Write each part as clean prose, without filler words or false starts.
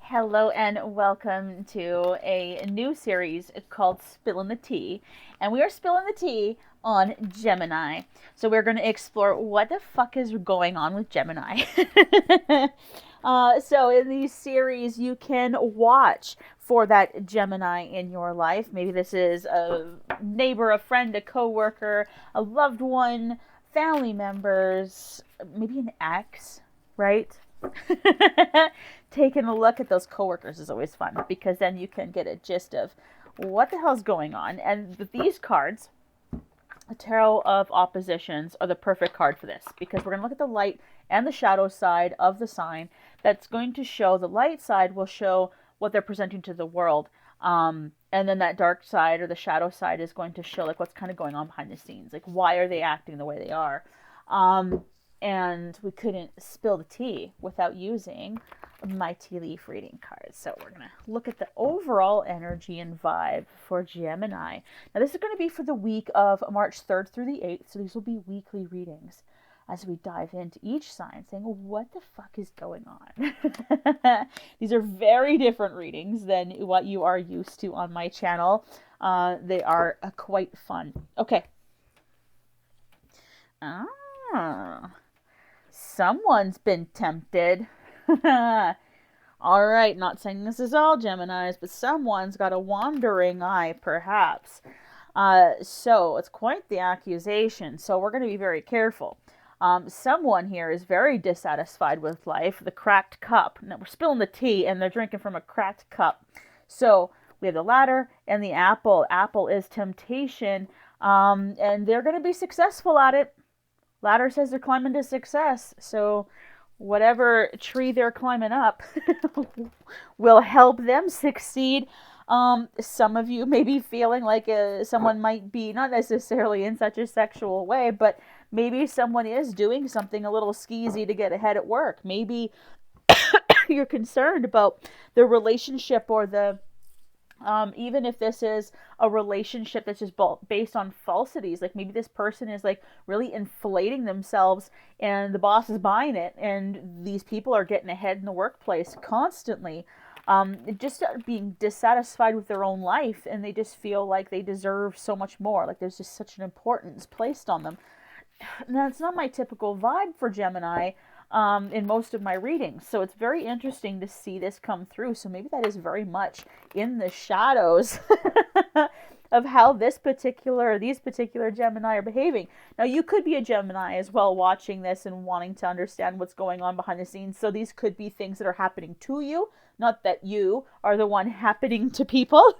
Hello and welcome to a new series called Spillin the Tea. And we are spilling the tea on Gemini. So we're going to explore what the fuck is going on with Gemini. So in these series, you can watch for that Gemini in your life. Maybe this is a neighbor, a friend, a coworker, a loved one, family members, maybe an ex, right? Taking a look at those coworkers is always fun because then you can get a gist of what the hell's going on. And with these cards, the Tarot of Oppositions are the perfect card for this because we're going to look at the light and the shadow side of the sign. That's going to show, the light side will show what they're presenting to the world. And then that dark side or the shadow side is going to show like what's kind of going on behind the scenes. Like why are they acting the way they are? And we couldn't spill the tea without using my tea leaf reading cards. So we're going to look at the overall energy and vibe for Gemini. Now this is going to be for the week of March 3rd through the 8th. So these will be weekly readings as we dive into each sign saying, well, what the fuck is going on? These are very different readings than what you are used to on my channel. They are quite fun. Okay. Someone's been tempted. All right, not saying this is all Geminis, but someone's got a wandering eye, perhaps. So it's quite the accusation. So we're going to be very careful. Someone here is very dissatisfied with life. The cracked cup. Now we're spilling the tea, and they're drinking from a cracked cup. So we have the ladder and the apple. Apple is temptation, and they're going to be successful at it. Ladder says they're climbing to success, so whatever tree they're climbing up will help them succeed. Some of you may be feeling like someone might be, not necessarily in such a sexual way, but maybe someone is doing something a little skeezy to get ahead at work. Maybe you're concerned about the relationship or the even if this is a relationship that's just based on falsities, like maybe this person is like really inflating themselves and the boss is buying it, and these people are getting ahead in the workplace constantly, just being dissatisfied with their own life, and they just feel like they deserve so much more, like there's just such an importance placed on them. Now, it's not my typical vibe for Gemini in most of my readings. So it's very interesting to see this come through. So maybe that is very much in the shadows of how these particular Gemini are behaving. Now, you could be a Gemini as well watching this and wanting to understand what's going on behind the scenes. So these could be things that are happening to you, not that you are the one happening to people.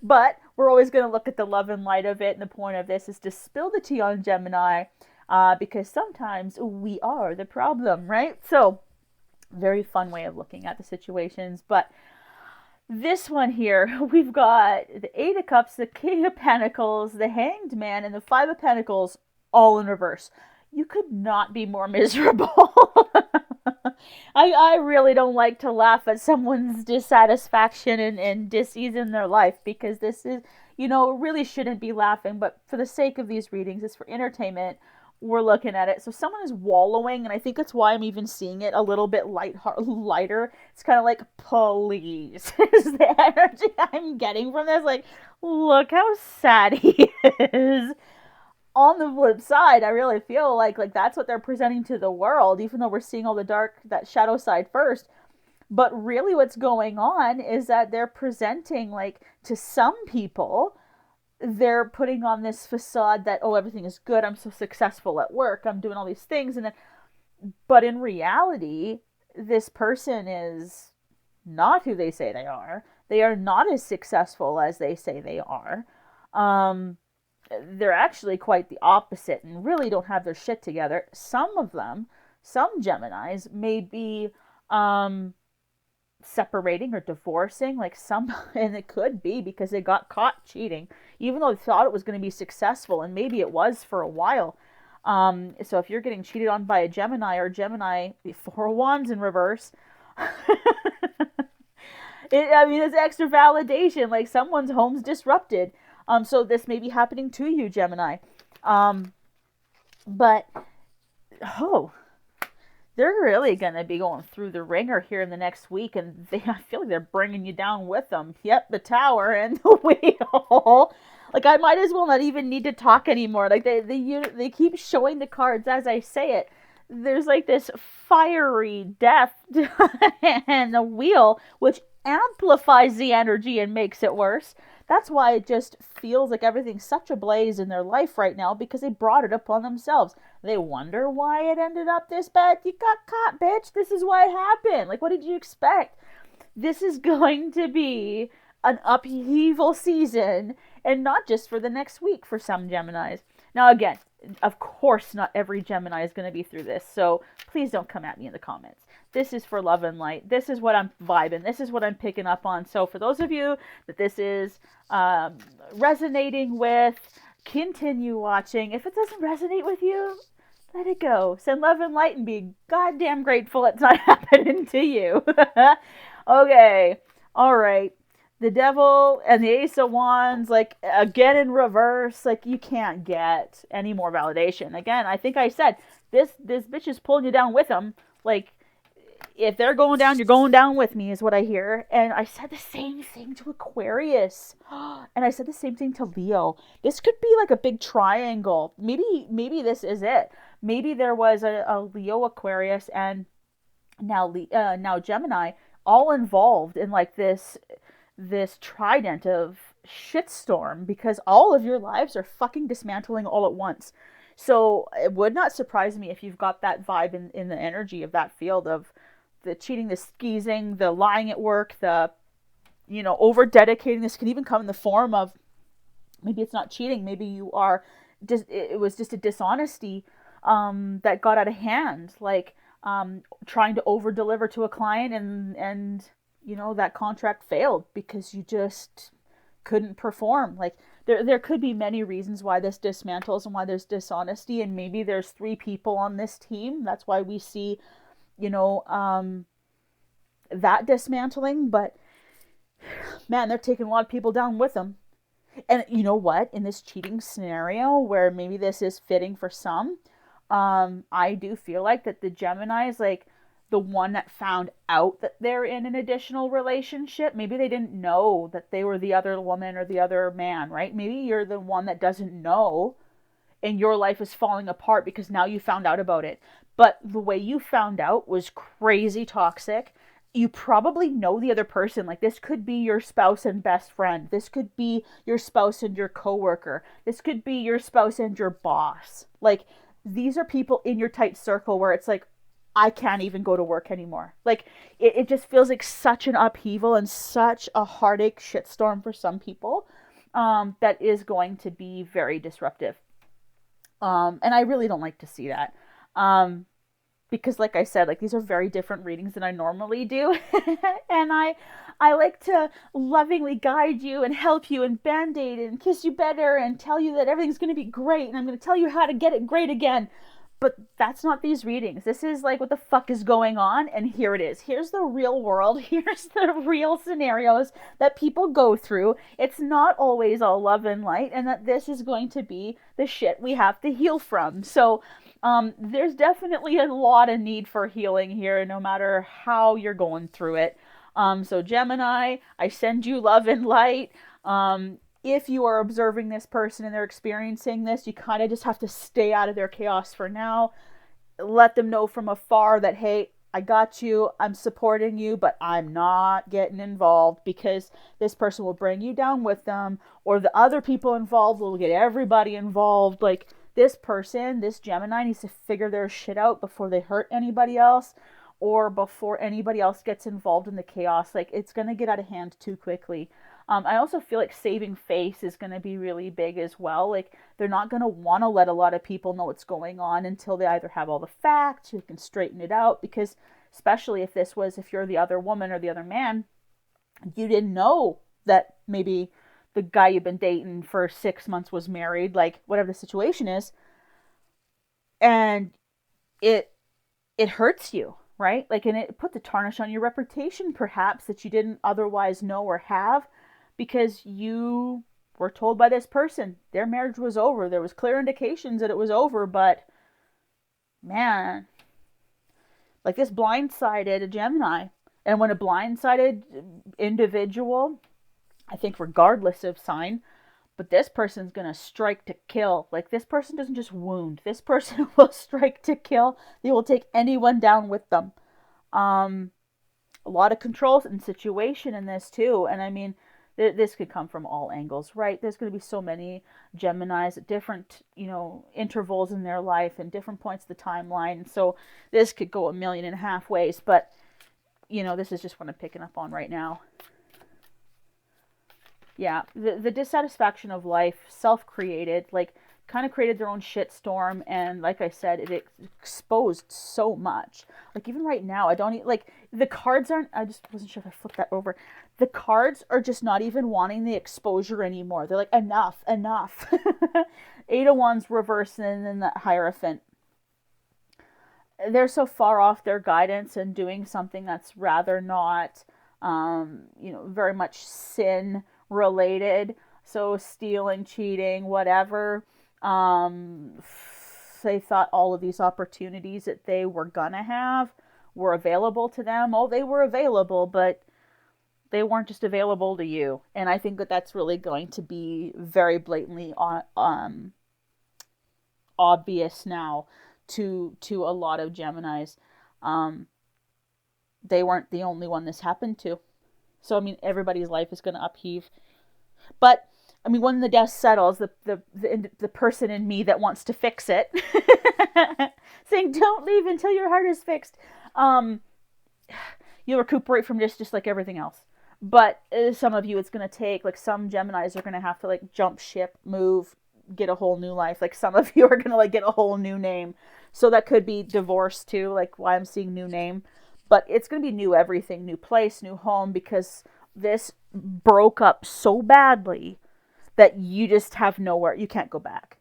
But we're always going to look at the love and light of it. And the point of this is to spill the tea on Gemini because sometimes we are the problem, right? So very fun way of looking at the situations. But this one here, we've got the Eight of Cups, the King of Pentacles, the Hanged Man, and the Five of Pentacles all in reverse. You could not be more miserable. I really don't like to laugh at someone's dissatisfaction and dis-ease in their life because this is, really shouldn't be laughing, but for the sake of these readings, it's for entertainment. We're looking at it. So someone is wallowing, and I think that's why I'm even seeing it a little bit lighter. It's kind of like, please, is the energy I'm getting from this. Like, look how sad he is. On the flip side, I really feel like that's what they're presenting to the world, even though we're seeing all the dark, that shadow side first. But really what's going on is that they're presenting, like, to some people, they're putting on this facade that, oh, everything is good, I'm so successful at work, I'm doing all these things, but in reality, this person is not who they say they are. They are not as successful as they say they are. They're actually quite the opposite and really don't have their shit together. Some of them, some Geminis, may be separating or divorcing, and it could be because they got caught cheating, even though they thought it was going to be successful, and maybe it was for a while. So if you're getting cheated on by a Gemini, or Gemini, Four of Wands in reverse, it's extra validation, like someone's home's disrupted. So this may be happening to you, Gemini. But they're really going to be going through the ringer here in the next week, and I feel like they're bringing you down with them. Yep, the tower and the wheel. Like, I might as well not even need to talk anymore. Like, they keep showing the cards as I say it. There's like this fiery death and the wheel, which amplifies the energy and makes it worse. That's why it just feels like everything's such a blaze in their life right now, because they brought it upon themselves. They wonder why it ended up this bad. You got caught, bitch. This is why it happened. Like, what did you expect? This is going to be an upheaval season, and not just for the next week for some Geminis. Now, again, of course, not every Gemini is going to be through this, so please don't come at me in the comments. This is for love and light. This is what I'm vibing. This is what I'm picking up on. So for those of you that this is resonating with, continue watching. If it doesn't resonate with you, let it go. Send love and light and be goddamn grateful it's not happening to you. Okay. All right. The devil and the ace of wands, like, again in reverse. Like, you can't get any more validation. Again, I think I said this bitch is pulling you down with them. Like, if they're going down, you're going down with me, is what I hear. And I said the same thing to Aquarius. And I said the same thing to Leo. This could be like a big triangle. Maybe this is it. Maybe there was a Leo, Aquarius, and now Gemini, all involved in like this trident of shitstorm, because all of your lives are fucking dismantling all at once. So it would not surprise me if you've got that vibe in the energy of that field of the cheating, the skeezing, the lying at work, the, over dedicating. This can even come in the form of, maybe it's not cheating, maybe you are just, it was just a dishonesty that got out of hand, like trying to over deliver to a client, and that contract failed because you just couldn't perform. Like, there could be many reasons why this dismantles and why there's dishonesty, and maybe there's 3 people on this team. That's why we see that dismantling. But man, they're taking a lot of people down with them. And you know what? In this cheating scenario, where maybe this is fitting for some, I do feel like that the Gemini is like the one that found out that they're in an additional relationship. Maybe they didn't know that they were the other woman or the other man, right? Maybe you're the one that doesn't know, and your life is falling apart because now you found out about it. But the way you found out was crazy toxic. You probably know the other person. Like, this could be your spouse and best friend. This could be your spouse and your coworker. This could be your spouse and your boss. Like, these are people in your tight circle where it's like, I can't even go to work anymore. Like, it just feels like such an upheaval and such a heartache shitstorm for some people, that is going to be very disruptive. And I really don't like to see that. Because like I said, like, these are very different readings than I normally do. And I like to lovingly guide you and help you and band-aid and kiss you better and tell you that everything's going to be great, and I'm going to tell you how to get it great again. But that's not these readings. This is like, what the fuck is going on? And here it is. Here's the real world. Here's the real scenarios that people go through. It's not always all love and light, and that this is going to be the shit we have to heal from. So there's definitely a lot of need for healing here, no matter how you're going through it. So Gemini, I send you love and light. If you are observing this person and they're experiencing this, you kind of just have to stay out of their chaos for now. Let them know from afar that, hey, I got you, I'm supporting you, but I'm not getting involved, because this person will bring you down with them, or the other people involved will get everybody involved. Like, this person, this Gemini, needs to figure their shit out before they hurt anybody else, or before anybody else gets involved in the chaos. Like, it's going to get out of hand too quickly. I also feel like saving face is going to be really big as well. Like, they're not going to want to let a lot of people know what's going on until they either have all the facts, who can straighten it out. Because especially if you're the other woman or the other man, you didn't know that maybe the guy you've been dating for 6 months was married, like, whatever the situation is, and it hurts you, right? Like, and it puts a tarnish on your reputation, perhaps, that you didn't otherwise know or have, because you were told by this person their marriage was over. There was clear indications that it was over, but man, Like this blindsided a Gemini. And when a blindsided individual, I think regardless of sign, but this person's going to strike to kill. Like this person doesn't just wound. This person will strike to kill. They will take anyone down with them. A lot of control and situation in this too. And I mean, this could come from all angles, right? There's going to be so many Geminis at different, intervals in their life and different points of the timeline. So this could go 1.5 million ways, but this is just what I'm picking up on right now. Yeah, the dissatisfaction of life, self-created, like kind of created their own shitstorm, and like I said, it exposed so much. Like even right now, I don't like the cards aren't. I just wasn't sure if I flipped that over. The cards are just not even wanting the exposure anymore. They're like, enough. Eight of Wands reversed, and then the Hierophant. They're so far off their guidance and doing something that's rather not, very much sin related. So stealing, cheating, whatever. They thought all of these opportunities that they were gonna have were available to them. Oh, they were available, but they weren't just available to you. And I think that that's really going to be very blatantly obvious now to a lot of Geminis. They weren't the only one this happened to. So, I mean, everybody's life is going to upheave. But, I mean, when the dust settles, the person in me that wants to fix it, saying, don't leave until your heart is fixed, you'll recuperate from this just like everything else. But some of you, it's going to take, like some Geminis are going to have to like jump ship, move, get a whole new life. Like some of you are going to like get a whole new name. So that could be divorce too, like why I'm seeing new name. But it's going to be new everything, new place, new home, because this broke up so badly that you just have nowhere. You can't go back.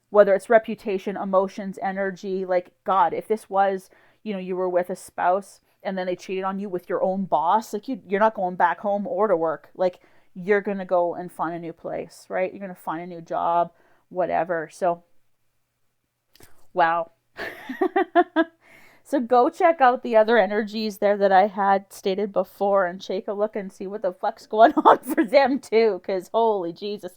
Whether it's reputation, emotions, energy, like God, if this was, you were with a spouse and then they cheated on you with your own boss, like you're not going back home or to work. Like you're going to go and find a new place, right? You're going to find a new job, whatever. So, wow. So go check out the other energies there that I had stated before and take a look and see what the fuck's going on for them too. Because holy Jesus,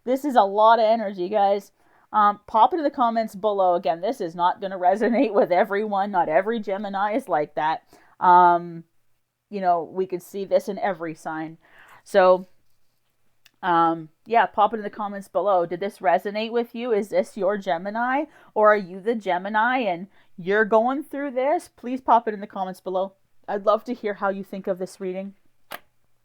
this is a lot of energy, guys. Pop into the comments below. Again, this is not going to resonate with everyone. Not every Gemini is like that. We could see this in every sign. So, pop it in the comments below. Did this resonate with you? Is this your Gemini? Or are you the Gemini and you're going through this? Please pop it in the comments below. I'd love to hear how you think of this reading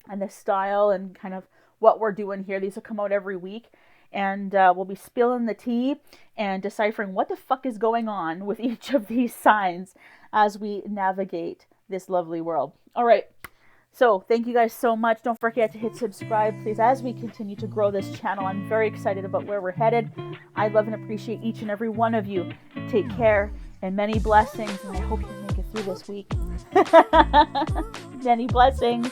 and this style and kind of what we're doing here. These will come out every week. And we'll be spilling the tea and deciphering what the fuck is going on with each of these signs as we navigate this lovely world. All right. So thank you guys so much. Don't forget to hit subscribe, please, as we continue to grow this channel. I'm very excited about where we're headed. I love and appreciate each and every one of you. Take care and many blessings. And I hope you make it through this week. Many blessings.